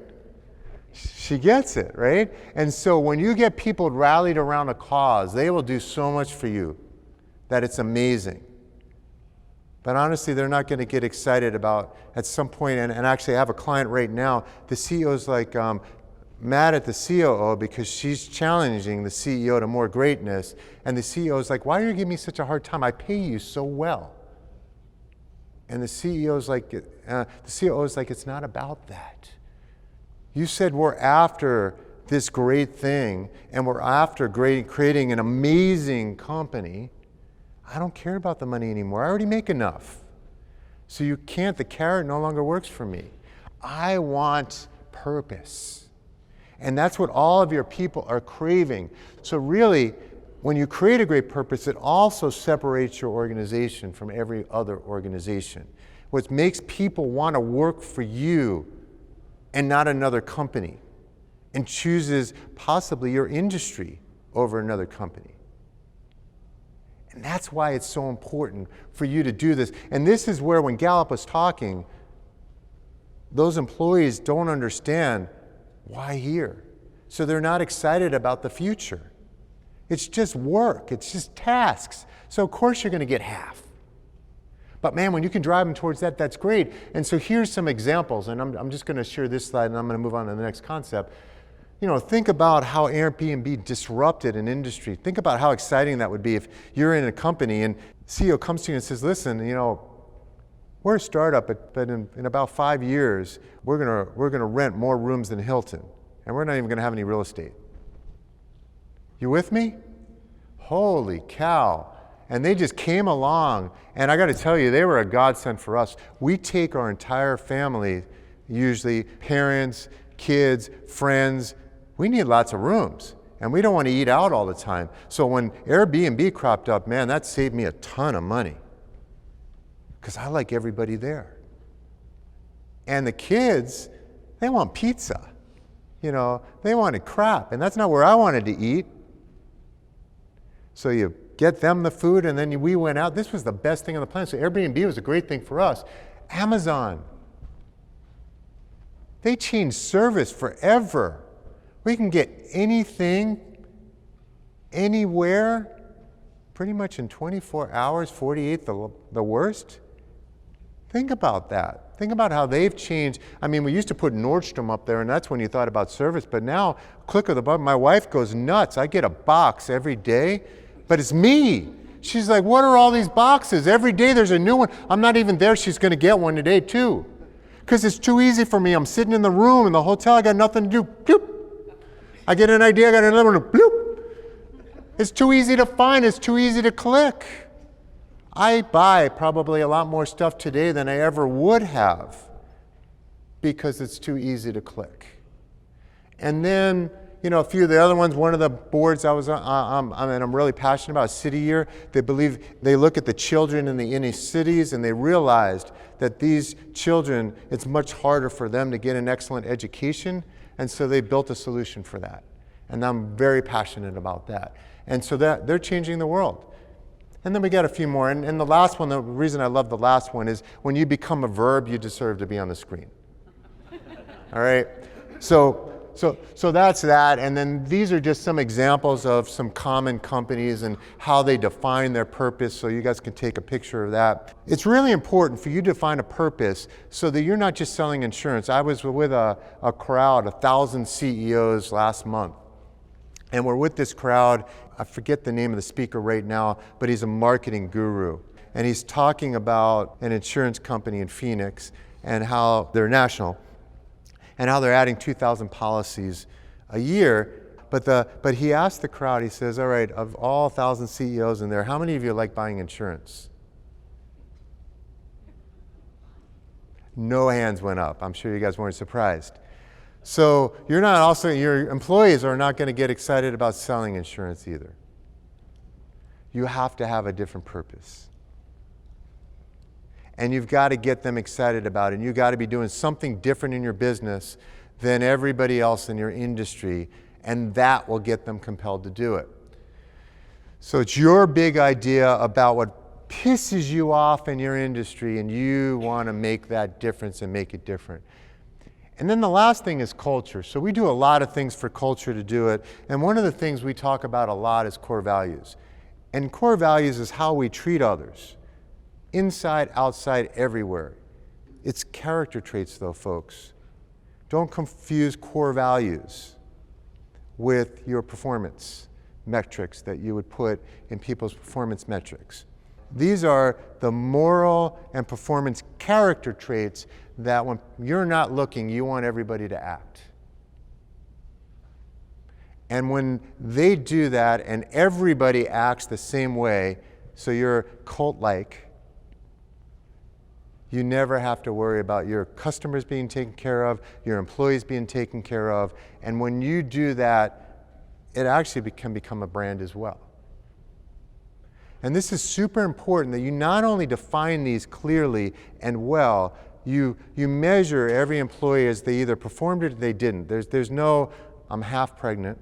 She gets it, right? And so when you get people rallied around a cause, they will do so much for you that it's amazing. But honestly, they're not going to get excited about at some point, and actually I have a client right now, the CEO's like mad at the COO because she's challenging the CEO to more greatness, and the CEO's like, why are you giving me such a hard time? I pay you so well. And the COO's like, it's not about that. You said we're after this great thing and we're after creating an amazing company. I don't care about the money anymore. I already make enough. So you can't, the carrot no longer works for me. I want purpose. And that's what all of your people are craving. So really, when you create a great purpose, it also separates your organization from every other organization. What makes people want to work for you and not another company, and chooses possibly your industry over another company. And that's why it's so important for you to do this. And this is where, when Gallup was talking, those employees don't understand why here. So they're not excited about the future. It's just work, it's just tasks. So of course you're going to get half. But man, when you can drive them towards that, that's great. And so here's some examples, and I'm just going to share this slide and I'm going to move on to the next concept. You know, think about how Airbnb disrupted an industry. Think about how exciting that would be if you're in a company and CEO comes to you and says, listen, you know, we're a startup, but in about 5 years, we're gonna rent more rooms than Hilton, and we're not even gonna have any real estate. You with me? Holy cow. And they just came along, and I gotta tell you, they were a godsend for us. We take our entire family, usually parents, kids, friends. We need lots of rooms, and we don't want to eat out all the time. So when Airbnb cropped up, man, that saved me a ton of money because I like everybody there. And the kids, they want pizza. You know, they wanted crap, and that's not where I wanted to eat. So you get them the food, and then we went out. This was the best thing on the planet. So Airbnb was a great thing for us. Amazon, they changed service forever. We can get anything, anywhere, pretty much in 24 hours, 48 the worst. Think about that. Think about how they've changed. I mean, we used to put Nordstrom up there, and that's when you thought about service, but now, click of the button, my wife goes nuts. I get a box every day, but it's me. She's like, what are all these boxes? Every day there's a new one. I'm not even there. She's going to get one today, too. Because it's too easy for me. I'm sitting in the room in the hotel. I got nothing to do. Bloop. I get an idea. I got another one. Bloop. It's too easy to find. It's too easy to click. I buy probably a lot more stuff today than I ever would have because it's too easy to click. And then, you know, a few of the other ones, one of the boards I was on, and I'm really passionate about, City Year. They look at the children in the inner cities, and they realized that these children, it's much harder for them to get an excellent education, and so they built a solution for that. And I'm very passionate about that. And so that they're changing the world. And then we got a few more. And the last one, the reason I love the last one is when you become a verb, you deserve to be on the screen. All right? So that's that, and then these are just some examples of some common companies and how they define their purpose, so you guys can take a picture of that. It's really important for you to define a purpose so that you're not just selling insurance. I was with a crowd, 1,000 CEOs last month, and we're with this crowd. I forget the name of the speaker right now, but he's a marketing guru, and he's talking about an insurance company in Phoenix and how they're national, and how they're adding 2,000 policies a year. But he asked the crowd, he says, all right, of all 1,000 CEOs in there, how many of you like buying insurance? No hands went up. I'm sure you guys weren't surprised. So your employees are not going to get excited about selling insurance either. You have to have a different purpose. And you've got to get them excited about it. And you've got to be doing something different in your business than everybody else in your industry, and that will get them compelled to do it. So it's your big idea about what pisses you off in your industry, and you want to make that difference and make it different. And then the last thing is culture. So we do a lot of things for culture to do it, and one of the things we talk about a lot is core values. And core values is how we treat others. Inside, outside, everywhere. It's character traits though, folks. Don't confuse core values with your performance metrics that you would put in people's performance metrics. These are the moral and performance character traits that when you're not looking, you want everybody to act. And when they do that and everybody acts the same way, so you're cult-like, you never have to worry about your customers being taken care of, your employees being taken care of. And when you do that, it actually can become a brand as well. And this is super important that you not only define these clearly and well, you measure every employee as they either performed it or they didn't. There's no, I'm half pregnant.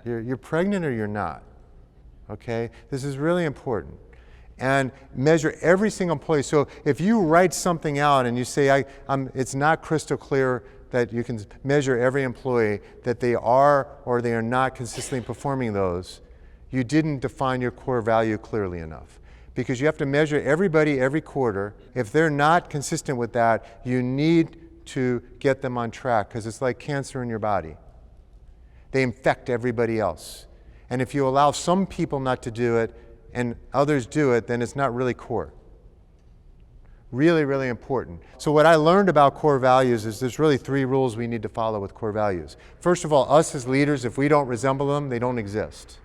You're pregnant or you're not. Okay? This is really important. And measure every single employee. So if you write something out and you say, it's not crystal clear that you can measure every employee that they are or they are not consistently performing those, you didn't define your core value clearly enough. Because you have to measure everybody every quarter. If they're not consistent with that, you need to get them on track, because it's like cancer in your body. They infect everybody else. And if you allow some people not to do it and others do it, then it's not really core. Really, really important. So what I learned about core values is there's really 3 rules we need to follow with core values. First of all, us as leaders, if we don't resemble them, they don't exist.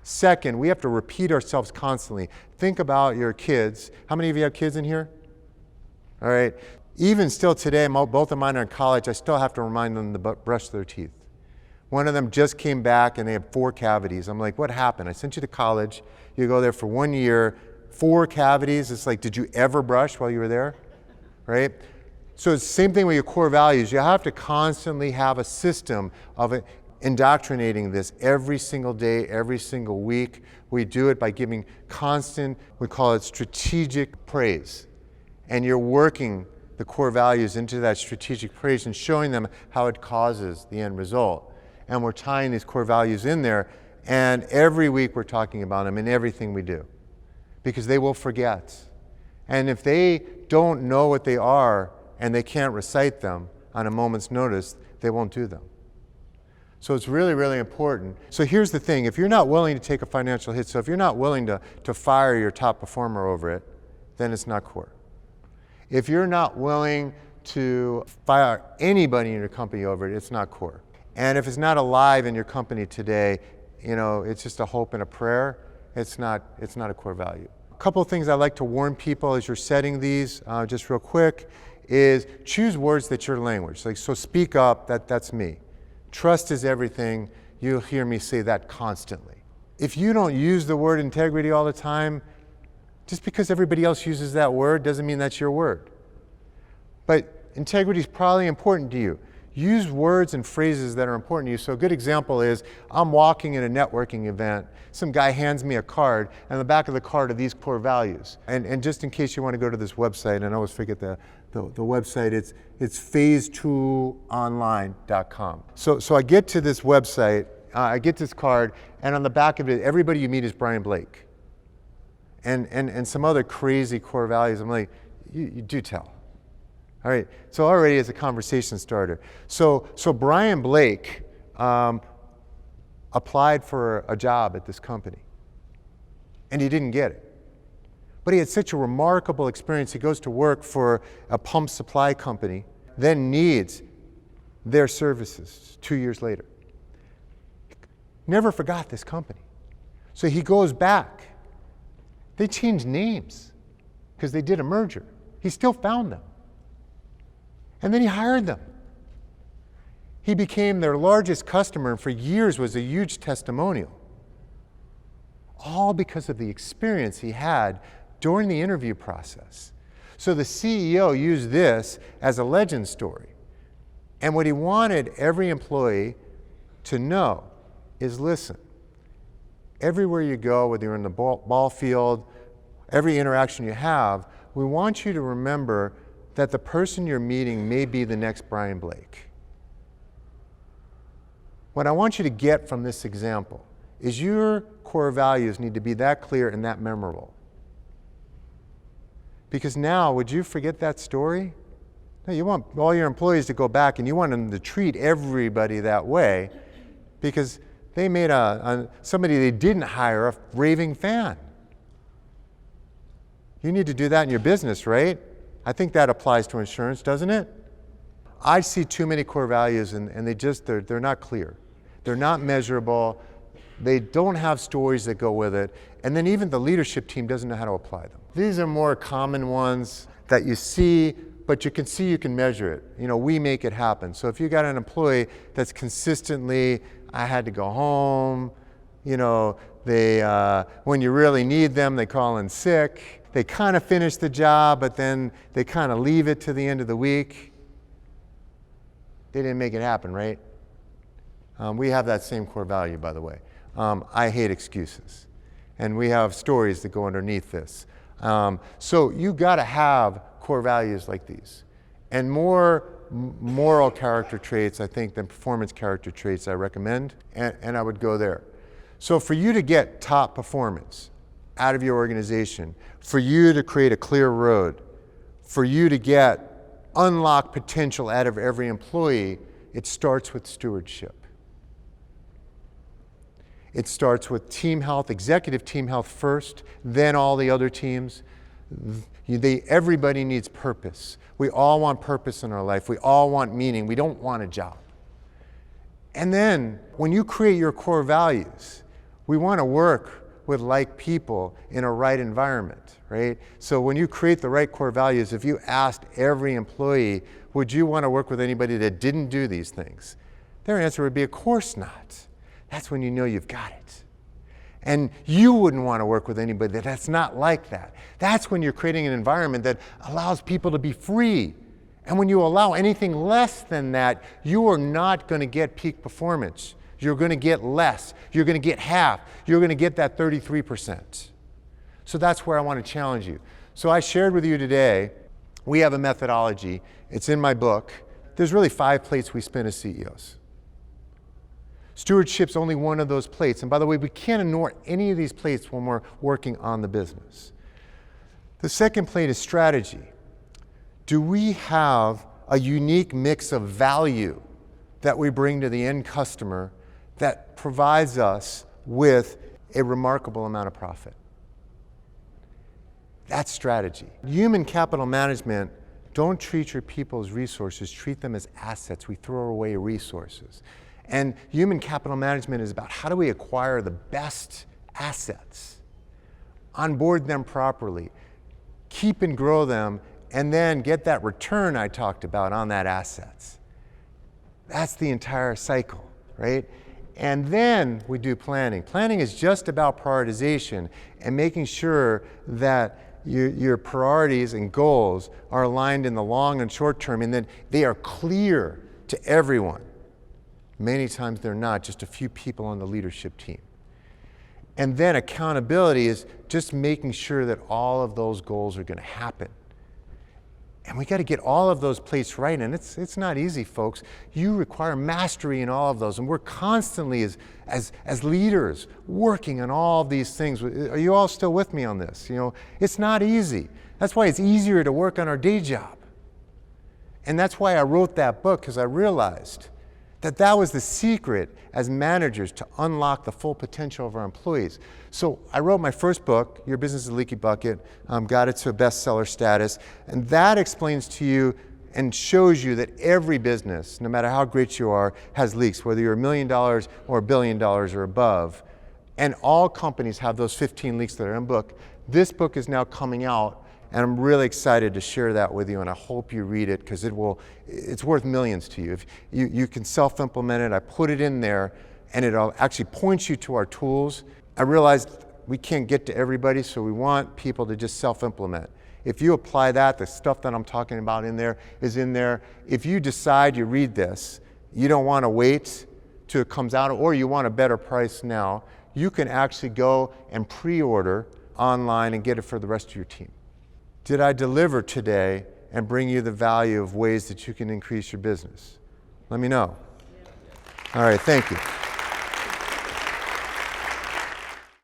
Second, we have to repeat ourselves constantly. Think about your kids. How many of you have kids in here? All right. Even still today, both of mine are in college, I still have to remind them to brush their teeth. One of them just came back and they had 4 cavities. I'm like, what happened? I sent you to college. You go there for 1 year, 4 cavities. It's like, did you ever brush while you were there? Right? So it's the same thing with your core values. You have to constantly have a system of indoctrinating this every single day, every single week. We do it by giving constant, we call it strategic praise. And you're working the core values into that strategic praise and showing them how it causes the end result. And we're tying these core values in there, and every week we're talking about them in everything we do, because they will forget. And if they don't know what they are and they can't recite them on a moment's notice, they won't do them. So it's really, really important. So here's the thing. If you're not willing to take a financial hit, so if you're not willing to fire your top performer over it, then it's not core. If you're not willing to fire anybody in your company over it, it's not core. And if it's not alive in your company today, it's just a hope and a prayer. It's not a core value. A couple of things I like to warn people as you're setting these, just real quick, is choose words that's your language. Like, so speak up, that's me. Trust is everything. You'll hear me say that constantly. If you don't use the word integrity all the time, just because everybody else uses that word doesn't mean that's your word. But integrity is probably important to you. Use words and phrases that are important to you. So a good example is, I'm walking in a networking event. Some guy hands me a card, and on the back of the card are these core values. And just in case you want to go to this website, and I always forget the website, it's phase2online.com. So I get to this website, I get this card, and on the back of it, everybody you meet is Brian Blake. And some other crazy core values. I'm like, you do tell. All right, so already as a conversation starter. So Brian Blake applied for a job at this company, and he didn't get it. But he had such a remarkable experience. He goes to work for a pump supply company, then needs their services 2 years later. Never forgot this company. So he goes back. They changed names because they did a merger. He still found them. And then he hired them. He became their largest customer, and for years was a huge testimonial. All because of the experience he had during the interview process. So the CEO used this as a legend story. And what he wanted every employee to know is, listen, everywhere you go, whether you're in the ball field, every interaction you have, we want you to remember that the person you're meeting may be the next Brian Blake. What I want you to get from this example is your core values need to be that clear and that memorable. Because now, would you forget that story? No, you want all your employees to go back and you want them to treat everybody that way because they made somebody they didn't hire a raving fan. You need to do that in your business, right? I think that applies to insurance, doesn't it? I see too many core values and they're not clear. They're not measurable. They don't have stories that go with it. And then even the leadership team doesn't know how to apply them. These are more common ones that you see, but you can see you can measure it. You know, we make it happen. So if you got an employee that's consistently, I had to go home, you know, they, when you really need them, they call in sick. They kind of finish the job, but then they kind of leave it to the end of the week. They didn't make it happen, right? We have that same core value, by the way. I hate excuses. And we have stories that go underneath this. So you got to have core values like these. And more moral character traits, I think, than performance character traits I recommend. And I would go there. So for you to get top performance out of your organization, for you to create a clear road, for you to get unlock potential out of every employee, it starts with stewardship. It starts with team health, executive team health first, then all the other teams. Everybody needs purpose. We all want purpose in our life. We all want meaning. We don't want a job. And then when you create your core values, we want to work with like people in a right environment, right? So when you create the right core values, if you asked every employee, would you want to work with anybody that didn't do these things? Their answer would be, of course not. That's when you know you've got it. And you wouldn't want to work with anybody that's not like that. That's when you're creating an environment that allows people to be free. And when you allow anything less than that, you are not going to get peak performance. You're going to get less. You're going to get half. You're going to get that 33%. So that's where I want to challenge you. So I shared with you today, we have a methodology. It's in my book. There's really 5 plates we spin as CEOs. Stewardship's only one of those plates. And by the way, we can't ignore any of these plates when we're working on the business. The second plate is strategy. Do we have a unique mix of value that we bring to the end customer that provides us with a remarkable amount of profit? That's strategy. Human capital management, don't treat your people as resources, treat them as assets. We throw away resources. And human capital management is about how do we acquire the best assets, onboard them properly, keep and grow them, and then get that return I talked about on that assets. That's the entire cycle, right? And then we do planning. Planning is just about prioritization and making sure that your priorities and goals are aligned in the long and short term, and then they are clear to everyone. Many times they're not, just a few people on the leadership team. And then accountability is just making sure that all of those goals are going to happen. And we got to get all of those plates right, and it's not easy, folks. You require mastery in all of those, and we're constantly, as leaders, working on all of these things. Are you all still with me on this? You know, it's not easy. That's why it's easier to work on our day job. And that's why I wrote that book, because I realized that was the secret as managers to unlock the full potential of our employees. So I wrote my first book, Your Business is a Leaky Bucket, got it to a bestseller status, and that explains to you and shows you that every business, no matter how great you are, has leaks, whether you're $1 million or $1 billion or above. And all companies have those 15 leaks that are in the book. This book is now coming out, and I'm really excited to share that with you, and I hope you read it, because it's worth millions to you. If you can self-implement it, I put it in there, and it actually points you to our tools. I realized we can't get to everybody, so we want people to just self-implement. If you apply that, the stuff that I'm talking about in there is in there. If you decide you read this, you don't want to wait till it comes out, or you want a better price now, you can actually go and pre-order online and get it for the rest of your team. Did I deliver today and bring you the value of ways that you can increase your business? Let me know. All right, thank you.